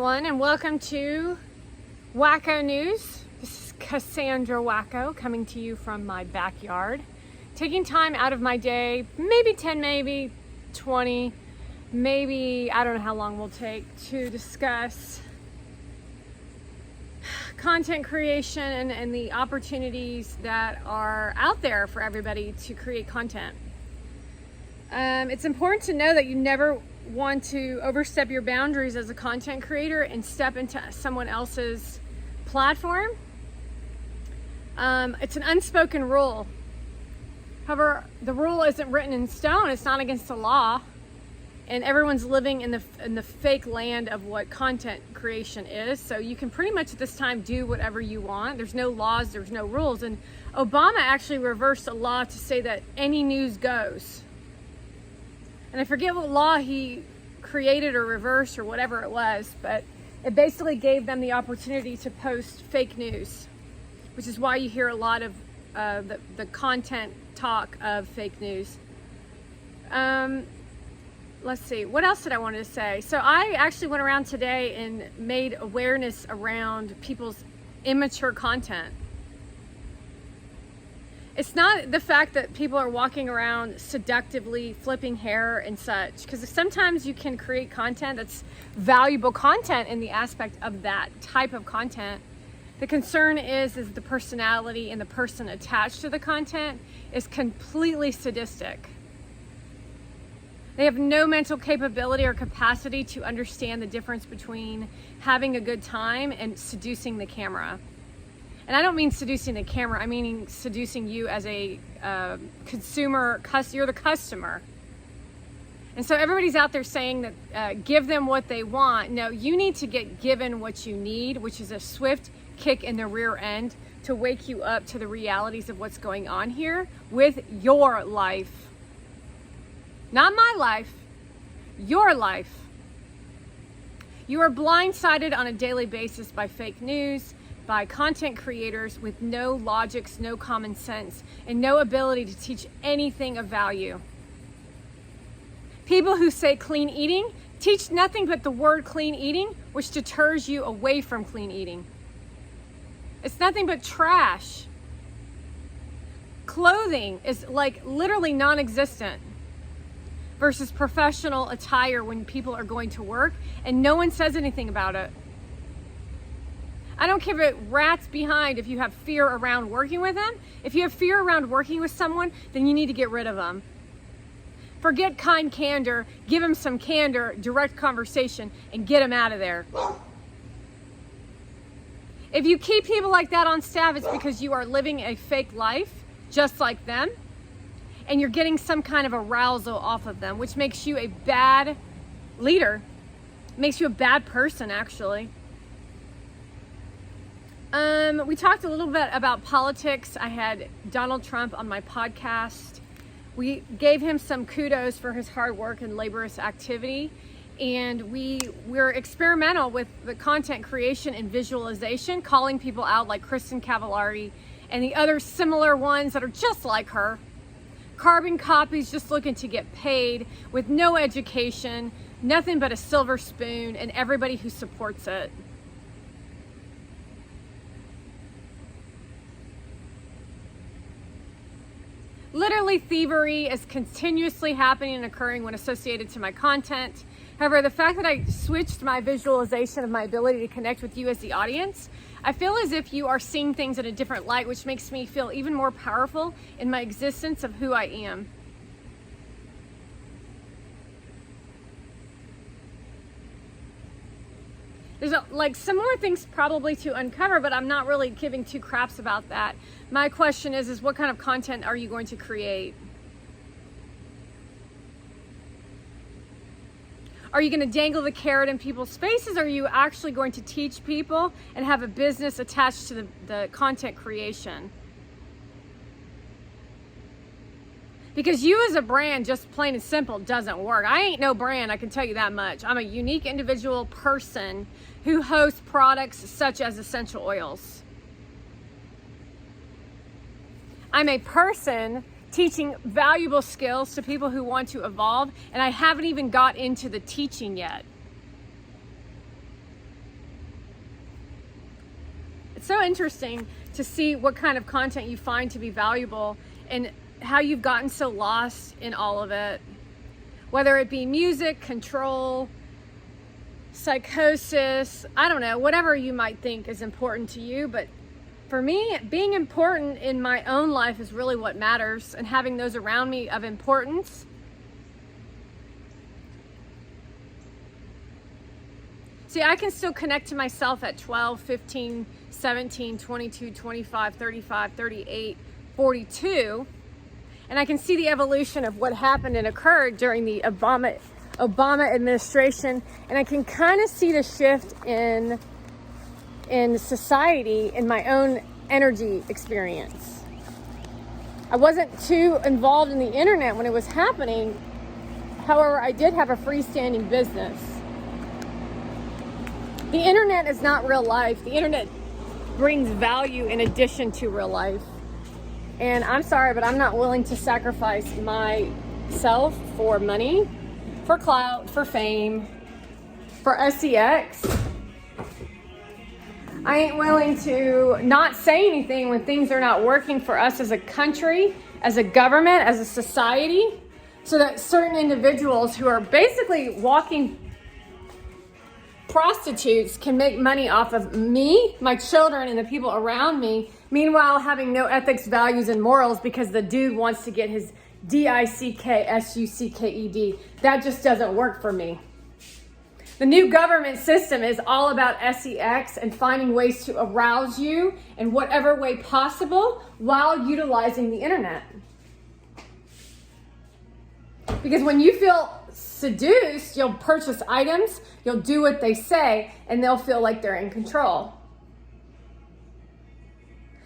everyone, and welcome to Wacko News. This is Cassandra Wacko coming to you from my backyard, taking time out of my day, maybe 10, maybe 20, maybe I don't know how long we'll take to discuss content creation and the opportunities that are out there for everybody to create content. It's important to know that you never want to overstep your boundaries as a content creator and step into someone else's platform. It's an unspoken rule. However, the rule isn't written in stone. It's not against the law, and everyone's living in the fake land of what content creation is. So you can pretty much at this time do whatever you want. There's no laws, there's no rules. And Obama actually reversed a law to say that any news goes. And I forget what law he created or reversed or whatever it was, but it basically gave them the opportunity to post fake news, which is why you hear a lot of the content talk of fake news. Let's see, what else did I want to say? So I actually went around today and made awareness around people's immature content. It's not the fact that people are walking around seductively flipping hair and such, because sometimes you can create content that's valuable content in the aspect of that type of content. The concern is the personality and the person attached to the content is completely sadistic. They have no mental capability or capacity to understand the difference between having a good time and seducing the camera. And I don't mean seducing the camera, I mean seducing you as a consumer, you're the customer. And so everybody's out there saying that give them what they want. No, you need to get given what you need, which is a swift kick in the rear end to wake you up to the realities of what's going on here with your life. Not my life, your life. You are blindsided on a daily basis by fake news, by content creators with no logics, no common sense, and no ability to teach anything of value. People who say clean eating teach nothing but the word clean eating, which deters you away from clean eating. It's nothing but trash. Clothing is like literally non-existent versus professional attire when people are going to work and no one says anything about it. I don't care if it rats behind if you have fear around working with them. If you have fear around working with someone, then you need to get rid of them. Forget kind candor, give them some candor, direct conversation, and get them out of there. If you keep people like that on staff, it's because you are living a fake life, just like them, and you're getting some kind of arousal off of them, which makes you a bad leader, makes you a bad person, actually. We talked a little bit about politics. I had Donald Trump on my podcast. We gave him some kudos for his hard work and laborious activity. And we're experimental with the content creation and visualization, calling people out like Kristen Cavallari and the other similar ones that are just like her. Carbon copies just looking to get paid with no education, nothing but a silver spoon, and everybody who supports it. Literally, thievery is continuously happening and occurring when associated to my content. However, the fact that I switched my visualization of my ability to connect with you as the audience, I feel as if you are seeing things in a different light, which makes me feel even more powerful in my existence of who I am. There's some more things probably to uncover, but I'm not really giving two craps about that. My question is what kind of content are you going to create? Are you going to dangle the carrot in people's faces? Or are you actually going to teach people and have a business attached to the content creation? Because you as a brand, just plain and simple, doesn't work. I ain't no brand, I can tell you that much. I'm a unique individual person who hosts products such as essential oils. I'm a person teaching valuable skills to people who want to evolve, and I haven't even got into the teaching yet. It's so interesting to see what kind of content you find to be valuable and how you've gotten so lost in all of it. Whether it be music, control, psychosis, I don't know, whatever you might think is important to you. But for me, being important in my own life is really what matters, and having those around me of importance. See, I can still connect to myself at 12, 15, 17, 22, 25, 35, 38, 42. And I can see the evolution of what happened and occurred during the Obama administration. And I can kind of see the shift in society in my own energy experience. I wasn't too involved in the internet when it was happening. However, I did have a freestanding business. The internet is not real life. The internet brings value in addition to real life. And I'm sorry, but I'm not willing to sacrifice myself for money, for clout, for fame, for SEX. I ain't willing to not say anything when things are not working for us as a country, as a government, as a society, so that certain individuals who are basically walking prostitutes can make money off of me, my children, and the people around me, meanwhile having no ethics, values, and morals because the dude wants to get his DICKSUCKED. That just doesn't work for me. The new government system is all about SEX and finding ways to arouse you in whatever way possible while utilizing the internet. Because when you feel seduced, you'll purchase items, you'll do what they say, and they'll feel like they're in control.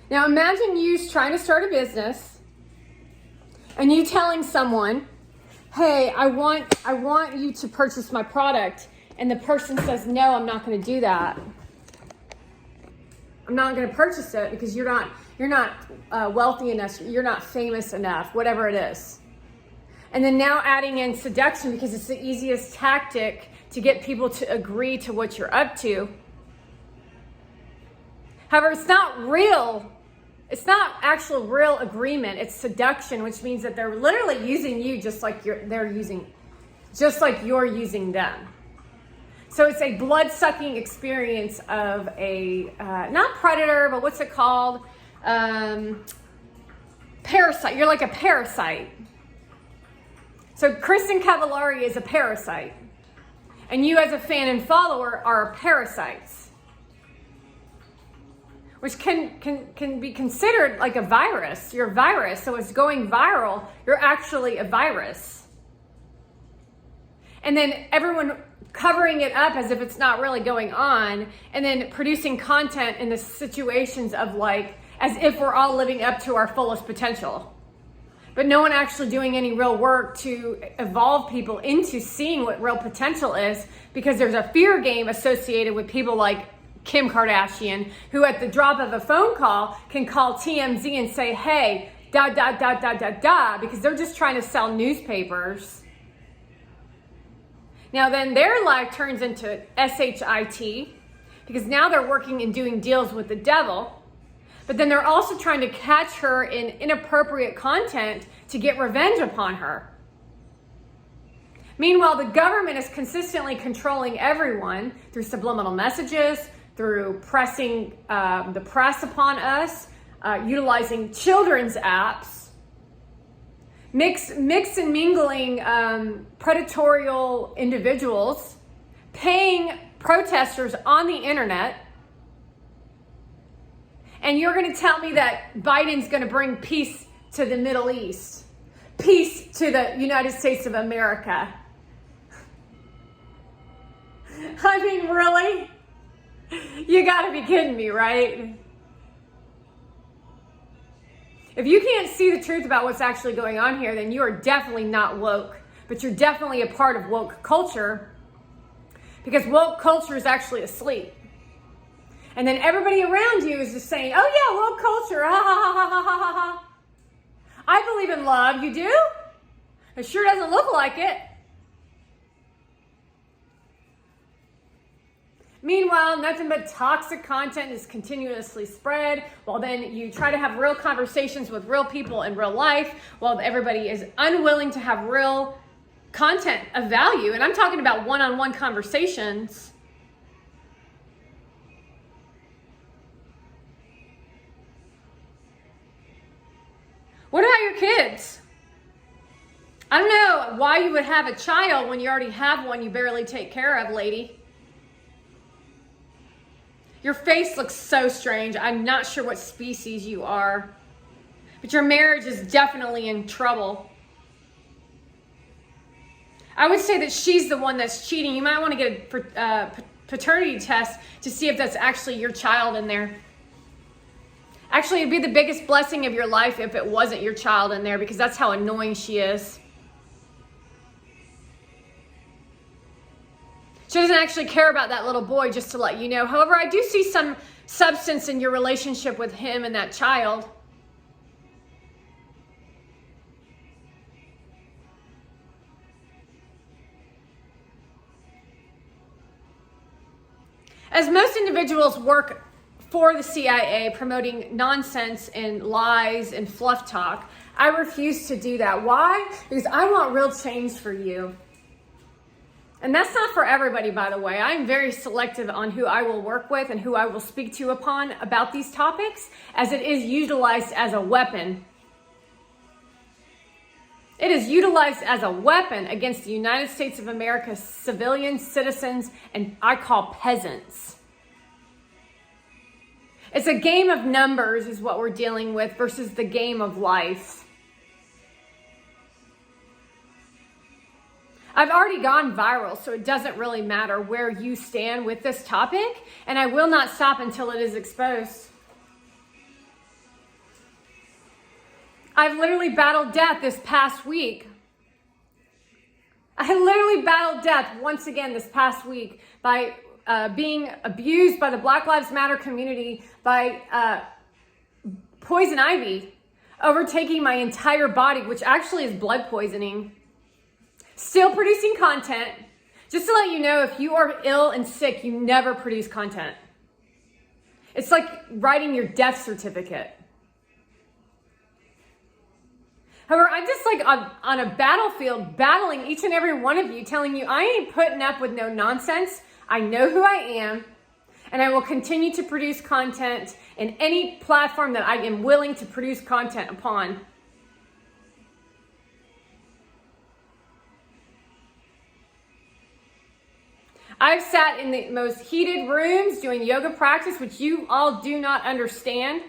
Now imagine you trying to start a business and you telling someone, hey, I want you to purchase my product. And the person says, no, I'm not going to do that. I'm not going to purchase it because you're not wealthy enough, you're not famous enough, whatever it is. And then now adding in seduction because it's the easiest tactic to get people to agree to what you're up to. However, it's not real. It's not actual real agreement. It's seduction, which means that they're literally using you just like you're using them. So it's a blood-sucking experience of a, not predator, but what's it called? Parasite. You're like a parasite. So Kristin Cavallari is a parasite. And you as a fan and follower are parasites. Which can be considered like a virus. You're a virus, so it's going viral. You're actually a virus. And then everyone covering it up as if it's not really going on, and then producing content in the situations of like, as if we're all living up to our fullest potential. But no one actually doing any real work to evolve people into seeing what real potential is, because there's a fear game associated with people like Kim Kardashian, who at the drop of a phone call can call TMZ and say, hey, because they're just trying to sell newspapers. Now then their life turns into SHIT, because now they're working and doing deals with the devil. But then they're also trying to catch her in inappropriate content to get revenge upon her. Meanwhile, the government is consistently controlling everyone through subliminal messages, through pressing the press upon us, utilizing children's apps, mix and mingling predatorial individuals, paying protesters on the internet. And you're going to tell me that Biden's going to bring peace to the Middle East, peace to the United States of America. I mean, really? You got to be kidding me, right? If you can't see the truth about what's actually going on here, then you are definitely not woke, but you're definitely a part of woke culture, because woke culture is actually asleep. And then everybody around you is just saying, oh yeah, woke culture, ha ha ha ha ha ha ha. I believe in love, you do? It sure doesn't look like it. Meanwhile, nothing but toxic content is continuously spread, while then you try to have real conversations with real people in real life, while everybody is unwilling to have real content of value. And I'm talking about one-on-one conversations. What about your kids? I don't know why you would have a child when you already have one you barely take care of, lady. Your face looks so strange. I'm not sure what species you are, but your marriage is definitely in trouble. I would say that she's the one that's cheating. You might want to get a paternity test to see if that's actually your child in there. Actually, it'd be the biggest blessing of your life if it wasn't your child in there, because that's how annoying she is. She doesn't actually care about that little boy, just to let you know. However, I do see some substance in your relationship with him and that child. As most individuals work for the CIA, promoting nonsense and lies and fluff talk, I refuse to do that. Why? Because I want real change for you. And that's not for everybody, by the way. I'm very selective on who I will work with and who I will speak to upon about these topics, as it is utilized as a weapon. It is utilized as a weapon against the United States of America's civilians, citizens, and I call peasants. It's a game of numbers is what we're dealing with versus the game of life. I've already gone viral, so it doesn't really matter where you stand with this topic, and I will not stop until it is exposed. I've literally battled death this past week. I literally battled death once again this past week by being abused by the Black Lives Matter community, by poison ivy overtaking my entire body, which actually is blood poisoning. Still producing content. Just to let you know, if you are ill and sick, you never produce content. It's like writing your death certificate. However, I'm just like on a battlefield battling each and every one of you, telling you I ain't putting up with no nonsense. I know who I am, and I will continue to produce content in any platform that I am willing to produce content upon. I've sat in the most heated rooms doing yoga practice, which you all do not understand.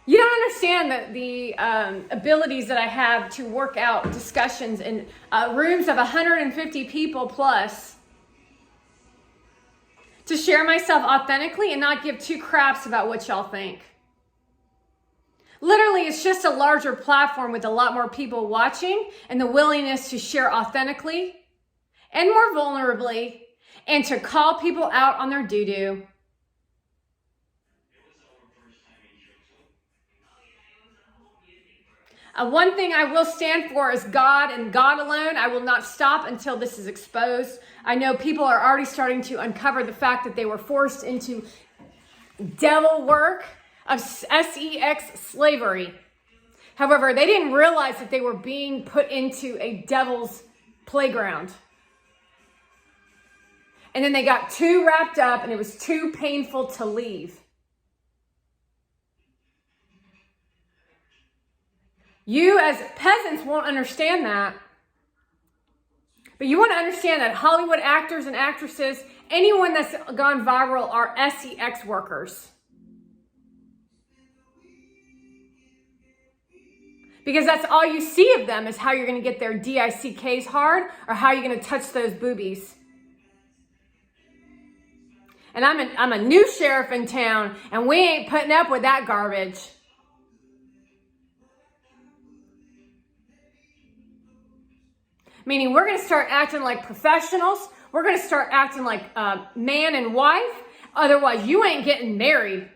You don't understand the abilities that I have to work out discussions in rooms of 150 people plus, to share myself authentically and not give two craps about what y'all think. Literally, it's just a larger platform with a lot more people watching and the willingness to share authentically and more vulnerably, and to call people out on their doo-doo. One thing I will stand for is God and God alone. I will not stop until this is exposed. I know people are already starting to uncover the fact that they were forced into devil work of sex slavery. However, they didn't realize that they were being put into a devil's playground. And then they got too wrapped up and it was too painful to leave. You as peasants won't understand that. But you want to understand that Hollywood actors and actresses, anyone that's gone viral, are sex workers. Because that's all you see of them, is how you're going to get their DICKs hard or how you're going to touch those boobies. And I'm a new sheriff in town, and we ain't putting up with that garbage. Meaning we're going to start acting like professionals. We're going to start acting like man and wife. Otherwise, you ain't getting married.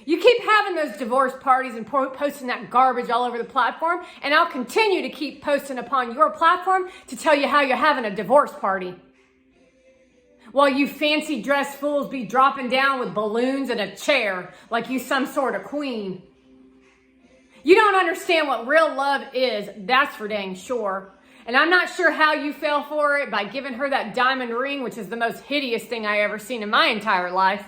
You keep having those divorce parties and posting that garbage all over the platform, and I'll continue to keep posting upon your platform to tell you how you're having a divorce party. while you fancy dress fools be dropping down with balloons and a chair like you some sort of queen. You don't understand what real love is, that's for dang sure. And I'm not sure how you fell for it by giving her that diamond ring, which is the most hideous thing I ever seen in my entire life.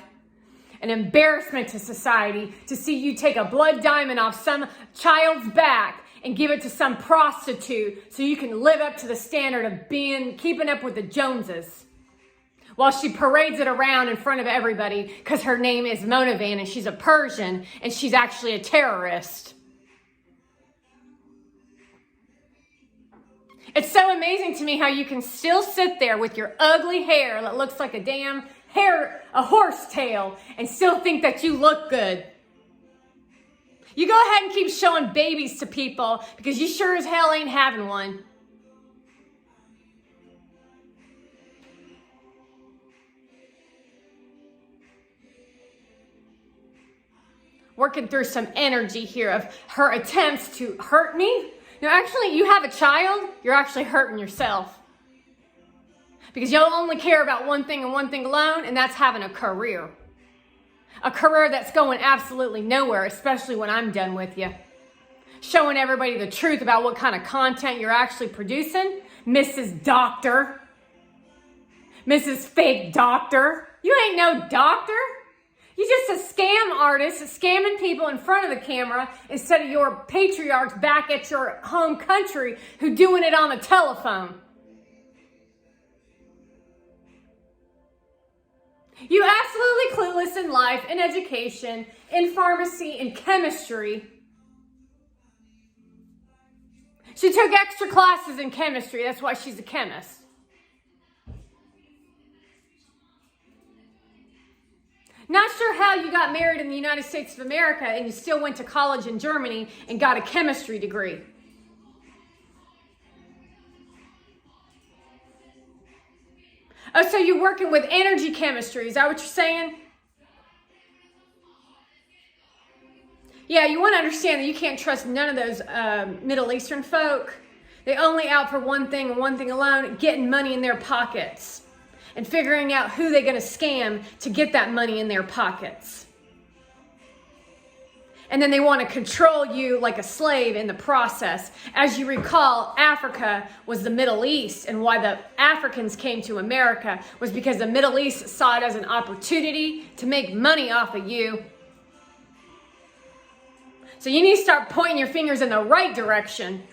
An embarrassment to society to see you take a blood diamond off some child's back and give it to some prostitute so you can live up to the standard of keeping up with the Joneses. While she parades it around in front of everybody because her name is Monavon and she's a Persian and she's actually a terrorist. It's so amazing to me how you can still sit there with your ugly hair that looks like a horse tail and still think that you look good. You go ahead and keep showing babies to people because you sure as hell ain't having one. Working through some energy here of her attempts to hurt me. No, actually, you have a child, you're actually hurting yourself. Because you'll only care about one thing and one thing alone, and that's having a career. A career that's going absolutely nowhere, especially when I'm done with you. Showing everybody the truth about what kind of content you're actually producing. Mrs. Doctor. Mrs. Fake Doctor. You ain't no doctor. You're just a scam artist, scamming people in front of the camera instead of your patriarchs back at your home country who doing it on the telephone. You absolutely clueless in life, in education, in pharmacy, in chemistry. She took extra classes in chemistry. That's why she's a chemist. Not sure how you got married in the United States of America and you still went to college in Germany and got a chemistry degree. Oh, so you're working with energy chemistry. Is that what you're saying? Yeah, you want to understand that you can't trust none of those Middle Eastern folk. They only out for one thing and one thing alone, getting money in their pockets. And figuring out who they're going to scam to get that money in their pockets. And then they want to control you like a slave in the process. As you recall, Africa was the Middle East, and why the Africans came to America was because the Middle East saw it as an opportunity to make money off of you. So you need to start pointing your fingers in the right direction.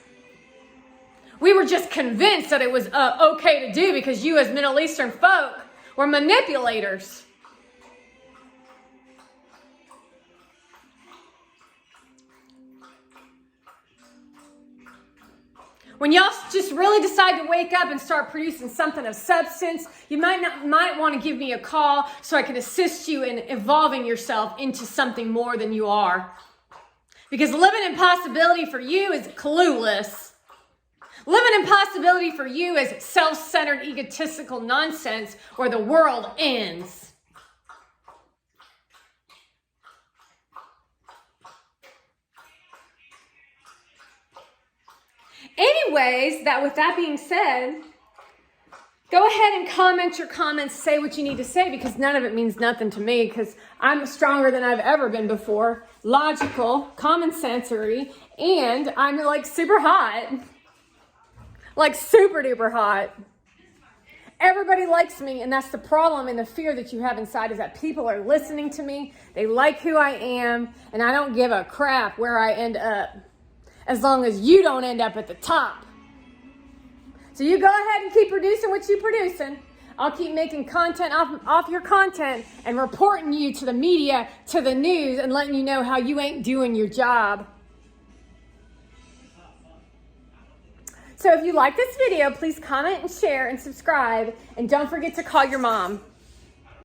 We were just convinced that it was okay to do because you as Middle Eastern folk were manipulators. When y'all just really decide to wake up and start producing something of substance, you might want to give me a call so I can assist you in evolving yourself into something more than you are. Because living in possibility for you is clueless. Living in possibility for you is self-centered, egotistical nonsense where the world ends. Anyways, with that being said, go ahead and comment your comments, say what you need to say, because none of it means nothing to me, because I'm stronger than I've ever been before, logical, common sensory, and I'm like super hot. Like super duper hot. Everybody likes me, and that's the problem and the fear that you have inside is that people are listening to me. They like who I am, and I don't give a crap where I end up as long as you don't end up at the top. So you go ahead and keep producing what you're producing. I'll keep making content off your content and reporting you to the media, to the news, and letting you know how you ain't doing your job. So if you like this video, please comment and share and subscribe. And don't forget to call your mom.